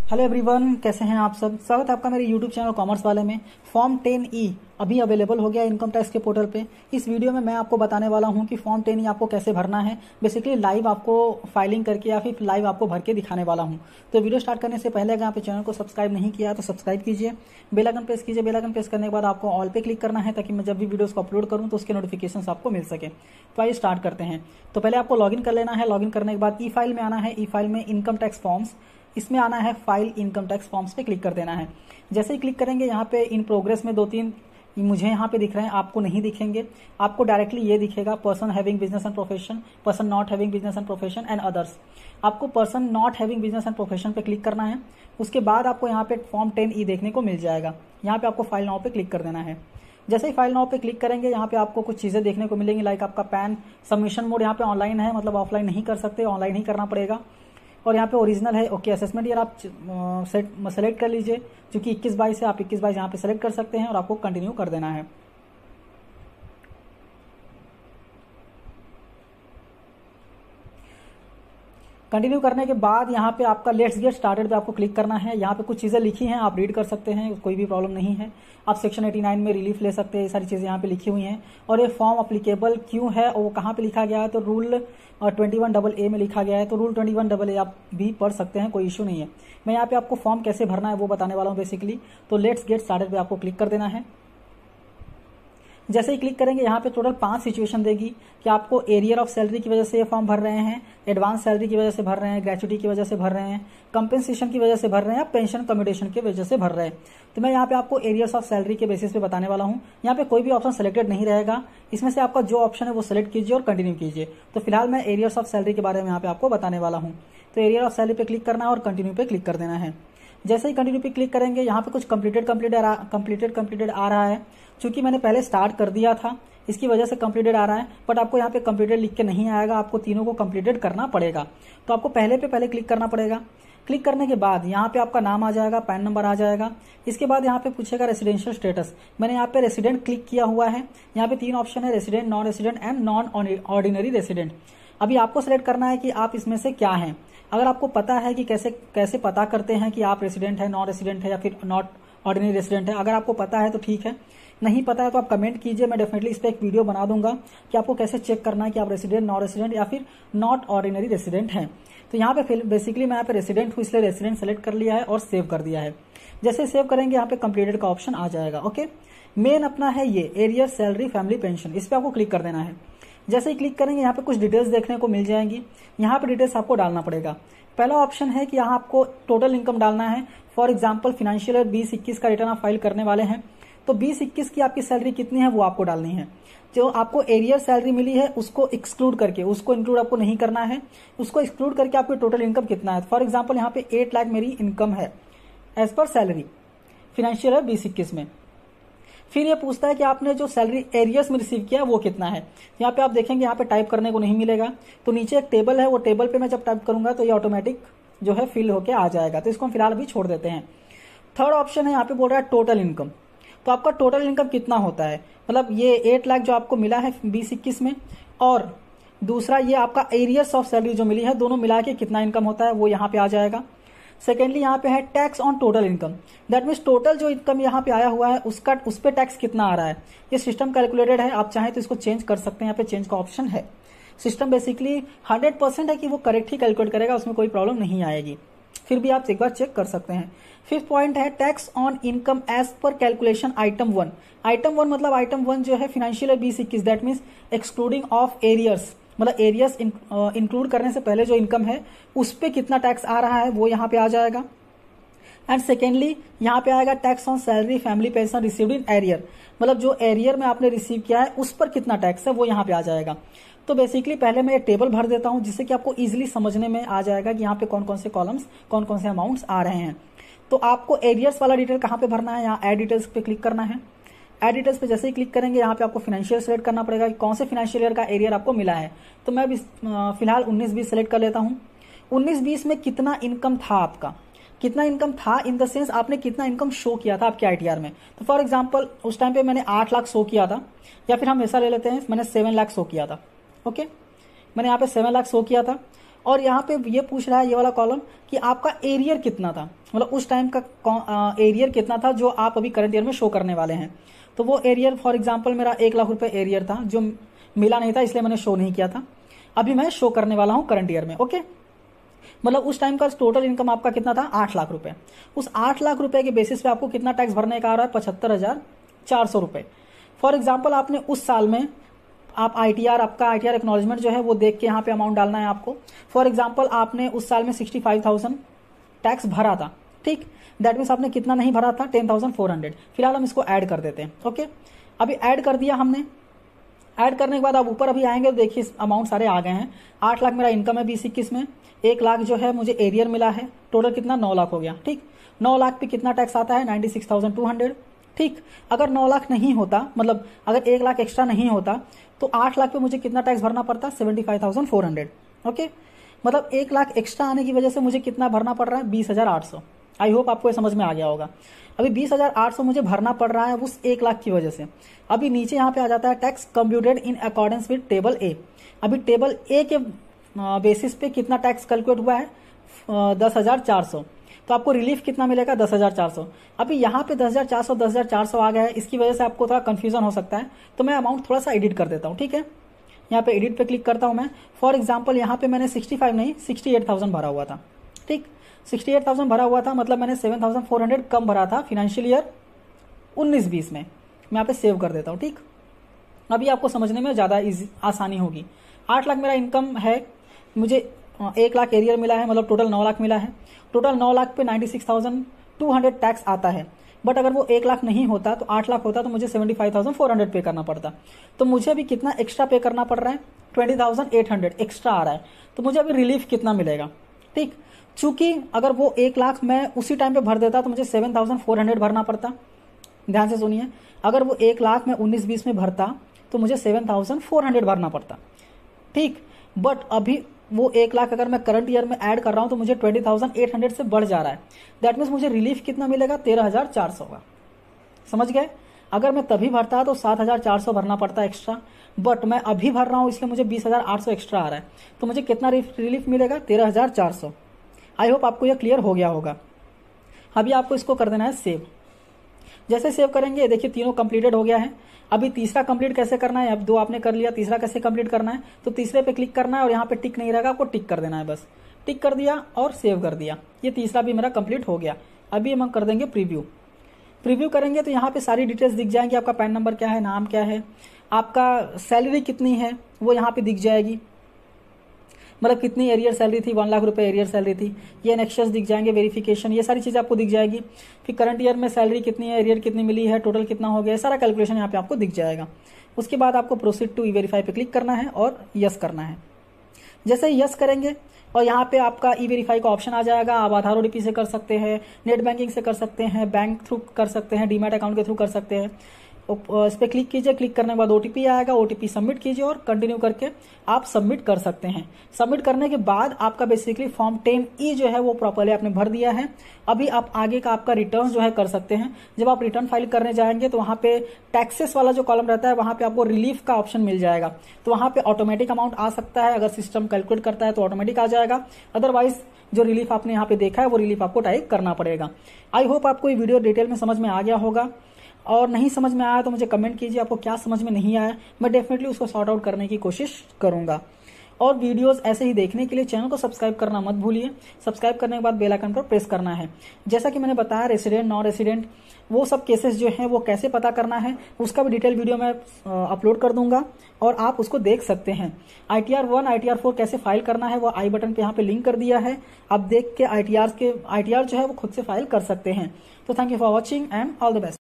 Hello everyone, कैसे हैं आप सब। स्वागत है आपका मेरे यूट्यूब चैनल कॉमर्स वाले में। फॉर्म 10E अभी अवेलेबल हो गया इनकम टैक्स के पोर्टल पे। इस वीडियो में मैं आपको बताने वाला हूं कि फॉर्म 10E आपको कैसे भरना है। बेसिकली लाइव आपको फाइलिंग करके या फिर लाइव आपको भर के दिखाने वाला हूं। तो वीडियो स्टार्ट करने से पहले अगर आप चैनल को सब्सक्राइब नहीं किया तो सब्सक्राइब कीजिए, बेल आइकन प्रेस कीजिए। बेल आइकन प्रेस करने के बाद आपको ऑल पे क्लिक करना है ताकि मैं जब भी वीडियोस को अपलोड करूँ तो उसके नोटिफिकेशन आपको मिल सके। तो आइए स्टार्ट करते हैं। तो पहले आपको लॉगिन कर लेना है। लॉगिन करने के बाद ई फाइल में आना है। ई फाइल में इनकम टैक्स फॉर्म्स, इसमें आना है फाइल इनकम टैक्स फॉर्म्स पे क्लिक कर देना है। जैसे ही क्लिक करेंगे यहाँ पे इन प्रोग्रेस में 2-3 मुझे यहाँ पे दिख रहे हैं, आपको नहीं दिखेंगे। आपको डायरेक्टली ये दिखेगा person having business and profession, person not having business and profession and others. आपको person not having business and profession पे क्लिक करना है। उसके बाद आपको यहाँ पे फॉर्म 10E देखने को मिल जाएगा। यहाँ पे आपको फाइल नाउ पे क्लिक कर देना है। जैसे ही फाइल नाउ पे क्लिक करेंगे यहाँ पे आपको कुछ चीज़ें देखने को मिलेंगी, लाइक आपका पैन सबमिशन मोड यहाँ पे ऑनलाइन है, मतलब ऑफलाइन नहीं कर सकते, ऑनलाइन ही करना पड़ेगा। और यहाँ पे ओरिजिनल है। ओके, असेसमेंट ईयर आप सेलेक्ट कर लीजिए, क्योंकि 21-22 है, आप 21-22 यहाँ पे सेलेक्ट कर सकते हैं और आपको कंटिन्यू कर देना है। कंटिन्यू करने के बाद यहाँ पे आपका लेट्स गेट स्टार्टेड पे आपको क्लिक करना है। यहाँ पे कुछ चीज़ें लिखी हैं, आप रीड कर सकते हैं, कोई भी प्रॉब्लम नहीं है। आप सेक्शन 89 में रिलीफ ले सकते हैं, ये सारी चीज़ें यहाँ पे लिखी हुई हैं। और ये फॉर्म अप्लीकेबल क्यों है और वो कहाँ पे लिखा गया है, तो रूल 21AA में लिखा गया है। तो रूल 21AA आप भी पढ़ सकते हैं, कोई इशू नहीं है। मैं यहाँ पे आपको फॉर्म कैसे भरना है वो बताने वाला हूँ बेसिकली। तो लेट्स गेट स्टार्टेड पे आपको क्लिक कर देना है। जैसे ही क्लिक करेंगे यहाँ पे टोटल 5 सिचुएशन देगी कि आपको एरियर ऑफ सैलरी की वजह से ये फॉर्म भर रहे हैं, एडवांस सैलरी की वजह से भर रहे हैं, ग्रेचुटी की वजह से भर रहे हैं, कंपेंसेशन की वजह से भर रहे हैं या पेंशन कम्यूटेशन की वजह से भर रहे हैं। तो मैं यहाँ पे आपको एरियर्स ऑफ सैलरी के बेसिस पे बताने वाला हूँ। यहाँ पे कोई भी ऑप्शन सेलेक्टेड नहीं रहेगा, इसमें से आपका जो ऑप्शन है वो सेलेक्ट कीजिए और कंटिन्यू कीजिए। तो फिलहाल मैं एरियर्स ऑफ सैलरी के बारे में यहाँ पे आपको बताने वाला हूँ। तो एरियर ऑफ सैलरी पे क्लिक करना है और कंटिन्यू पे क्लिक कर देना है। जैसे ही कंटिन्यू पे क्लिक करेंगे यहाँ पे कुछ कंप्लीटेड आ रहा है। चूंकि मैंने पहले स्टार्ट कर दिया था इसकी वजह से कंप्लीटेड आ रहा है, बट आपको यहाँ पे कंप्लीटेड लिख के नहीं आएगा, आपको तीनों को कंप्लीटेड करना पड़ेगा। तो आपको पहले क्लिक करना पड़ेगा। क्लिक करने के बाद यहाँ पे आपका नाम आ जाएगा, पैन नंबर आ जाएगा। इसके बाद यहाँ पे पूछेगा रेसिडेंशियल स्टेटस। मैंने यहाँ पे रेसिडेंट क्लिक किया हुआ है। यहाँ पे 3 ऑप्शन है, resident, non resident and non ordinary resident. अभी आपको सेलेक्ट करना है कि आप इसमें से क्या हैं। अगर आपको पता है कि कैसे पता करते हैं कि आप रेसिडेंट है, नॉन रेसिडेंट है या फिर नॉट ऑर्डिनरी रेसिडेंट है, अगर आपको पता है तो ठीक है, नहीं पता है तो आप कमेंट कीजिए। मैं डेफिनेटली इस पर एक वीडियो बना दूंगा कि आपको कैसे चेक करना है कि आप रेसिडेंट, नॉन रेसिडेंट या फिर नॉट ऑर्डिनरी रेसिडेंट हैं। तो यहाँ पे बेसिकली मैं यहाँ पे रेसिडेंट हूँ, इसलिए रेसिडेंट सेलेक्ट कर लिया है और सेव कर दिया है। जैसे सेव करेंगे यहाँ पे कंप्लीटेड का ऑप्शन आ जाएगा। ओके, मेन अपना है ये एरियर सैलरी फैमिली पेंशन, इस पर आपको क्लिक कर देना है। जैसे ही क्लिक करेंगे यहाँ पे कुछ डिटेल्स देखने को मिल जाएंगी। यहाँ पे डिटेल्स आपको डालना पड़ेगा। पहला ऑप्शन है कि यहाँ आपको टोटल इनकम डालना है। फॉर एग्जांपल फाइनेंशियल ईयर 20-21 का रिटर्न आप फाइल करने वाले हैं, तो 20-21 की आपकी सैलरी कितनी है वो आपको डालनी है। जो आपको एरियर सैलरी मिली है उसको एक्सक्लूड करके, उसको इंक्लूड आपको नहीं करना है, उसको एक्सक्लूड करके आपकी टोटल इनकम कितना है। फॉर एग्जाम्पल यहाँ पे 8 लाख मेरी इनकम है as per salary financial year 20-21 में। फिर ये पूछता है कि आपने जो सैलरी एरियर्स में रिसीव किया वो कितना है। यहाँ पे आप देखेंगे यहाँ पे टाइप करने को नहीं मिलेगा, तो नीचे एक टेबल है, वो टेबल पे मैं जब टाइप करूंगा तो ये ऑटोमेटिक जो है फिल होके आ जाएगा। तो इसको हम फिलहाल अभी छोड़ देते हैं। थर्ड ऑप्शन है, यहाँ पे बोल रहा है टोटल इनकम। तो आपका टोटल इनकम कितना होता है, मतलब ये 8 लाख जो आपको मिला है 20-21 में, और दूसरा ये आपका एरियर्स ऑफ सैलरी जो मिली है, दोनों मिला के कितना इनकम होता है वो यहाँ पे आ जाएगा। सेकेंडली यहाँ पे है tax on total income, that means total जो इनकम यहाँ पे आया हुआ है उसका उस पर टैक्स कितना आ रहा है। ये सिस्टम कैलकुलेटेड है, आप चाहें तो इसको चेंज कर सकते हैं, यहाँ पे चेंज का ऑप्शन है। सिस्टम बेसिकली 100% है कि वो करेक्ट ही कैलकुलेट करेगा, उसमें कोई प्रॉब्लम नहीं आएगी, फिर भी आप एक बार चेक कर सकते हैं। फिफ्थ पॉइंट है टैक्स ऑन इनकम एज पर कैलकुलेशन आइटम 1। आइटम 1 मतलब आइटम 1 जो है financial year 20-21, that means excluding of arrears, मतलब एरियर्स इंक्लूड करने से पहले जो इनकम है उस पर कितना टैक्स आ रहा है वो यहाँ पे आ जाएगा। एंड सेकेंडली यहाँ पे आएगा tax on salary family pension received in arrear, मतलब जो एरियर में आपने रिसीव किया है उस पर कितना टैक्स है वो यहाँ पे आ जाएगा। तो बेसिकली पहले मैं ये टेबल भर देता हूँ जिससे कि आपको इजीली समझने में आ जाएगा कि यहाँ पे कौन कौन से कॉलम्स, कौन कौन से अमाउंट्स आ रहे हैं। तो आपको एरियर्स वाला डिटेल कहाँ पे भरना है, यहाँ एड डिटेल्स पे क्लिक करना है। एड डिटेल्स पे जैसे ही क्लिक करेंगे यहाँ पे आपको फाइनेंशियल सेलेक्ट करना पड़ेगा कि कौन से फाइनेंशियल ईयर का एरियर आपको मिला है। तो मैं अभी फिलहाल 19-20 सेलेक्ट कर लेता हूँ। 19-20 में कितना इनकम था आपका, कितना इनकम था इन द सेंस आपने कितना इनकम शो किया था आपके आईटीआर में। तो फॉर एग्जांपल उस टाइम पे मैंने 8 लाख शो किया था, या फिर हम ऐसा ले लेते हैं मैंने 7 लाख शो किया था। ओके, मैंने यहाँ पे 7 लाख शो किया था और यहाँ पे ये पूछ रहा है ये वाला कॉलम कि आपका एरियर कितना था, मतलब उस टाइम का एरियर कितना था जो आप अभी करंट ईयर में शो करने वाले हैं। तो वो एरियर फॉर एग्जांपल मेरा 1 लाख रुपए एरियर था जो मिला नहीं था, इसलिए मैंने शो नहीं किया था। अभी मैं शो करने वाला हूं करंट ईयर में। ओके, मतलब उस टाइम का टोटल इनकम आपका कितना था, 8 लाख रुपए। उस 8 लाख रुपए के बेसिस पे आपको कितना टैक्स भरने का आ रहा है, 75,400 रुपए। फॉर एग्जाम्पल आपने उस साल में आप आईटीआर, आपका आईटीआर एक्नॉलेजमेंट जो है वो देख के यहाँ पे अमाउंट डालना है आपको। फॉर एग्जाम्पल आपने उस साल में 65,000 टैक्स भरा था, ठीक, दैट मीन्स आपने कितना नहीं भरा था, 10,400। फिलहाल हम इसको ऐड कर देते हैं। ओके, अभी ऐड कर दिया हमने। ऐड करने के बाद आप ऊपर अभी आएंगे तो देखिए अमाउंट सारे आ गए हैं। 8 लाख मेरा इनकम है 2021 में, 1 लाख जो है मुझे एरियर मिला है, टोटल कितना 9 लाख हो गया। ठीक, 9 लाख पे कितना टैक्स आता है, 96,200। ठीक, अगर 9 लाख नहीं होता, मतलब अगर 1 लाख एक्स्ट्रा नहीं होता तो 8 लाख पे मुझे कितना टैक्स भरना पड़ता, 75,400। ओके, मतलब 1 लाख एक्स्ट्रा आने की वजह से मुझे कितना भरना पड़ रहा है, 20,800। आई होप आपको ये समझ में आ गया होगा। अभी 20,800 मुझे भरना पड़ रहा है उस 1 लाख की वजह से। अभी नीचे यहाँ पे आ जाता है tax computed in accordance with table A. अभी टेबल ए के बेसिस पे कितना टैक्स कैलकुलेट हुआ है, 10,400। तो आपको रिलीफ कितना मिलेगा, 10,400। अभी यहाँ पे 10,400 10,400 आ गया है, इसकी वजह से आपको थोड़ा कंफ्यूजन हो सकता है, तो मैं अमाउंट थोड़ा सा एडिट कर देता हूँ। ठीक है, यहाँ पे एडिट पे क्लिक करता हूँ मैं। फॉर एग्जाम्पल यहाँ पे मैंने 65 नहीं 68,000 भरा हुआ था। ठीक, 68,000 भरा हुआ था, मतलब मैंने 7,400 कम भरा था फाइनेंशियल ईयर 19-20 में। मैं यहाँ पे सेव कर देता हूँ। ठीक, अभी आपको समझने में ज्यादा आसानी होगी। 8 लाख मेरा इनकम है, मुझे 1 लाख एरियर मिला है, मतलब टोटल 9 लाख मिला है। टोटल 9 लाख पे 96,200 टैक्स आता है। बट अगर वो 1 लाख नहीं होता तो 8 लाख होता तो मुझे 75,400 पे करना पड़ता। तो मुझे अभी कितना एक्स्ट्रा पे करना पड़ रहा है, 20,800 एक्स्ट्रा आ रहा है। तो मुझे अभी रिलीफ कितना मिलेगा। ठीक, चूंकि अगर वो 1 लाख मैं उसी टाइम पे भर देता तो मुझे 7,400 भरना पड़ता। ध्यान से सुनिए, अगर वो 1 लाख मैं 19-20 में भरता तो मुझे 7,400 भरना पड़ता। ठीक, बट अभी वो 1 लाख अगर मैं करंट ईयर में ऐड कर रहा हूं तो मुझे 20,800 से बढ़ जा रहा है। दैट मीन्स मुझे रिलीफ कितना मिलेगा, 13,400 का। समझ गए? अगर मैं तभी भरता तो 7,400 भरना पड़ता एक्स्ट्रा, बट मैं अभी भर रहा हूं इसलिए मुझे 20,800 एक्स्ट्रा आ रहा है। तो मुझे कितना रिलीफ मिलेगा, 13,400। आई होप आपको यह क्लियर हो गया होगा। अभी आपको इसको कर देना है सेव। जैसे सेव करेंगे देखिए तीनों कंप्लीटेड हो गया है। अभी तीसरा कंप्लीट कैसे करना है, अब 2 आपने कर लिया, तीसरा कैसे कंप्लीट करना है, तो तीसरे पे क्लिक करना है और यहाँ पे टिक नहीं रहेगा, आपको टिक कर देना है। बस टिक कर दिया और सेव कर दिया। ये तीसरा भी मेरा कंप्लीट हो गया। अभी हम कर देंगे प्रीव्यू। प्रीव्यू करेंगे तो यहाँ पे सारी डिटेल्स दिख जाएंगी। आपका पैन नंबर क्या है, नाम क्या है, आपका सैलरी कितनी है वो यहाँ पे दिख जाएगी, मतलब कितनी एरियर सैलरी थी, 1 लाख रुपए एरियर सैलरी थी। ये नेक्स्ट्स दिख जाएंगे, वेरिफिकेशन, ये सारी चीजें आपको दिख जाएगी। फिर करंट ईयर में सैलरी कितनी है, एरियर कितनी मिली है, टोटल कितना हो गया, सारा कैलकुलेशन यहाँ पे आपको दिख जाएगा। उसके बाद आपको प्रोसीड टू ई वेरीफाई पे क्लिक करना है और यस करना है। जैसे ही यस करेंगे और यहाँ पे आपका ई वेरीफाई का ऑप्शन आ जाएगा। आप आधार ओटीपी से कर सकते हैं, नेट बैंकिंग से कर सकते हैं, बैंक थ्रू कर सकते हैं, डीमैट अकाउंट के थ्रू कर सकते हैं। इस पर क्लिक कीजिए, क्लिक करने के बाद ओटीपी आएगा, ओटीपी सबमिट कीजिए और कंटिन्यू करके आप सबमिट कर सकते हैं। सबमिट करने के बाद आपका बेसिकली फॉर्म 10E जो है वो प्रॉपर्ली आपने भर दिया है। अभी आप आगे का आपका रिटर्न जो है कर सकते हैं। जब आप रिटर्न फाइल करने जाएंगे तो वहां पे टैक्सेस वाला जो कॉलम रहता है वहां पे आपको रिलीफ का ऑप्शन मिल जाएगा। तो वहां पे ऑटोमेटिक अमाउंट आ सकता है, अगर सिस्टम कैलकुलेट करता है तो ऑटोमेटिक आ जाएगा। अदरवाइज जो रिलीफ आपने यहाँ पे देखा है वो रिलीफ आपको टाइप करना पड़ेगा। आई होप आपको ये वीडियो डिटेल में समझ में आ गया होगा, और नहीं समझ में आया तो मुझे कमेंट कीजिए आपको क्या समझ में नहीं आया। मैं डेफिनेटली उसको सॉर्ट आउट करने की कोशिश करूंगा। और वीडियोस ऐसे ही देखने के लिए चैनल को सब्सक्राइब करना मत भूलिए। सब्सक्राइब करने के बाद बेल आइकन पर प्रेस करना है। जैसा कि मैंने बताया रेसिडेंट नॉन रेसिडेंट वो सब केसेस जो हैं वो कैसे पता करना है उसका भी डिटेल वीडियो मैं अपलोड कर दूंगा और आप उसको देख सकते हैं। ITR 1 ITR 4 कैसे फाइल करना है वो आई बटन पे यहाँ पे लिंक कर दिया है। आप देख के ITR जो है वो खुद से फाइल कर सकते हैं। तो thank you for watching and all the best.